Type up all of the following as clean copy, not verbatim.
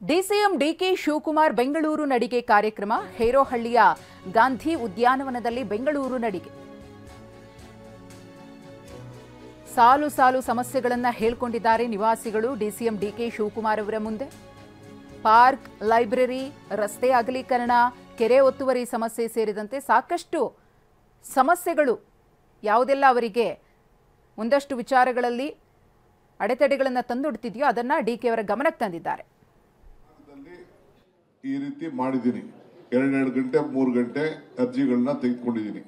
DCM DK Shivakumar Bengaluru ನಡಿಗೆ ಕಾರ್ಯಕ್ರಮ ಹೇರೋಹಳ್ಳಿಯ ಗಾಂಧಿ ಉದ್ಯಾನವನದಲ್ಲಿ ಬೆಂಗಳೂರು ನಡಿಗೆ. ಸಾಲು ಸಾಲು ಸಮಸ್ಯೆಗಳನ್ನು ಹೇಳ್ಕೊಂಡಿದ್ದಾರೆ ನಿವಾಸಿಗಳು ಡಿಸಿಎಂ ಡಿಕೆ ಶಿವಕುಮಾರ್ ಅವರ ಮುಂದೆ. ಪಾರ್ಕ್, ಲೈಬ್ರರಿ, ರಸ್ತೆ ಅಗಲೀಕರಣ, ಕೆರೆ ಒತ್ತುವರಿ ಸಮಸ್ಯೆ ಸೇರಿದಂತೆ ಸಾಕಷ್ಟು ಸಮಸ್ಯೆಗಳು ಯಾವುದೆಲ್ಲ ಅವರಿಗೆ ಒಂದಷ್ಟು ವಿಚಾರಗಳಲ್ಲಿ ಅಡೆತಡೆಗಳನ್ನು ತಂದೊಡ್ತಿದೆಯೋ ಅದನ್ನ ಡಿಕೆ ಅವರ ಗಮನಕ್ಕೆ ತಂದಿದ್ದಾರೆ. ಈ ರೀತಿ ಮಾಡಿದ್ದೀನಿ, 2 ಗಂಟೆ 3 ಗಂಟೆ ಅರ್ಜಿಗಳನ್ನ ತೆಗೆದುಕೊಂಡಿದ್ದೀನಿ.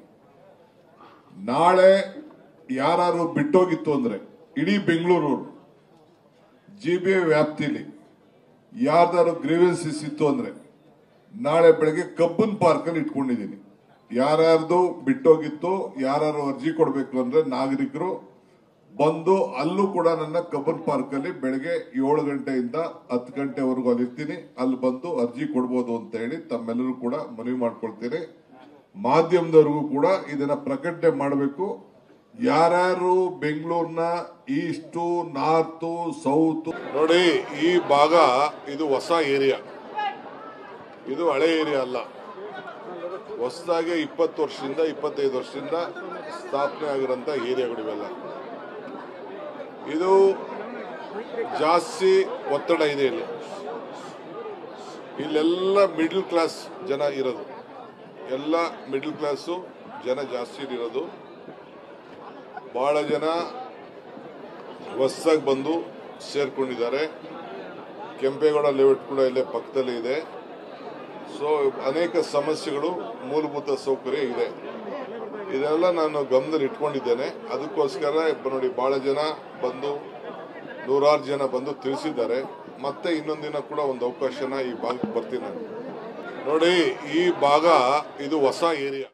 ನಾಳೆ ಯಾರು ಬಿಟ್ಟೋಗಿತ್ತು ಅಂದ್ರೆ ಇಡೀ ಬೆಂಗಳೂರು ಜಿಬಿಎ ವ್ಯಾಪ್ತಿಯಲ್ಲಿ ಯಾರ್ದಾರು ಗ್ರೀವೆನ್ಸಸ್ ಇತ್ತು ಅಂದ್ರೆ ನಾಳೆ ಬೆಳಗ್ಗೆ ಕಬ್ಬನ್ ಪಾರ್ಕ್ ಅಲ್ಲಿ ಇಟ್ಕೊಂಡಿದ್ದೀನಿ. ಯಾರ್ಯಾರ್ದು ಬಿಟ್ಟೋಗಿತ್ತು, ಯಾರು ಅರ್ಜಿ ಕೊಡಬೇಕು ಅಂದ್ರೆ ನಾಗರಿಕರು ಬಂದು ಅಲ್ಲೂ ಕೂಡ ನನ್ನ ಕಬ್ಬನ್ ಪಾರ್ಕ್ ಅಲ್ಲಿ ಬೆಳಗ್ಗೆ 7 ಗಂಟೆಯಿಂದ 10 ಗಂಟೆವರೆಗೂ ಅಲ್ಲಿ ಇರ್ತೀನಿ. ಅಲ್ಲಿ ಬಂದು ಅರ್ಜಿ ಕೊಡ್ಬೋದು ಅಂತ ಹೇಳಿ ತಮ್ಮೆಲ್ಲರೂ ಕೂಡ ಮನವಿ ಮಾಡ್ಕೊಳ್ತೇನೆ. ಮಾಧ್ಯಮದವರೆಗೂ ಕೂಡ ಇದನ್ನ ಪ್ರಕಟಣೆ ಮಾಡಬೇಕು. ಯಾರ್ಯಾರು ಬೆಂಗಳೂರಿನ ಈಸ್ಟು, ನಾರ್ತ್, ಸೌತ್ ನೋಡಿ, ಈ ಭಾಗ ಇದು ಹೊಸ ಏರಿಯಾ, ಇದು ಹಳೆ ಏರಿಯಾ ಅಲ್ಲ. ಹೊಸದಾಗಿ 20 ವರ್ಷದಿಂದ 25 ವರ್ಷದಿಂದ ಸ್ಥಾಪನೆ ಆಗಿರೋಂಥ ಏರಿಯಾಗಳು ಇವೆಲ್ಲ. ಇದು ಜಾಸ್ತಿ ಒತ್ತಡ ಇದೆ ಇಲ್ಲೆಲ್ಲ ಮಿಡಲ್ ಕ್ಲಾಸ್ ಜನ ಇರೋದು, ಎಲ್ಲ ಮಿಡಲ್ ಕ್ಲಾಸು ಜನ ಜಾಸ್ತಿ ಇರೋದು. ಬಹಳ ಜನ ಹೊಸದಾಗಿ ಬಂದು ಸೇರ್ಕೊಂಡಿದ್ದಾರೆ. ಕೆಂಪೇಗೌಡ ಲೇಔಟ್ ಕೂಡ ಇಲ್ಲೇ ಪಕ್ಕದಲ್ಲೇ ಇದೆ. ಸೊ ಅನೇಕ ಸಮಸ್ಯೆಗಳು, ಮೂಲಭೂತ ಸೌಕರ್ಯ ಇದೆ. ಇದೆಲ್ಲ ನಾನು ಗಮನದಲ್ಲಿ ಇಟ್ಕೊಂಡಿದ್ದೇನೆ. ಅದಕ್ಕೋಸ್ಕರ ನೋಡಿ, ಬಹಳ ಜನ ಬಂದು, 100 ಜನ ಬಂದು ತಿಳಿಸಿದ್ದಾರೆ. ಮತ್ತೆ ಇನ್ನೊಂದಿನ ಕೂಡ ಒಂದು ಅವಕಾಶನ ಈ ಭಾಗಕ್ಕೆ ಬರ್ತೀನಿ ನಾನು. ನೋಡಿ, ಈ ಭಾಗ ಇದು ಹೊಸ ಏರಿಯಾ.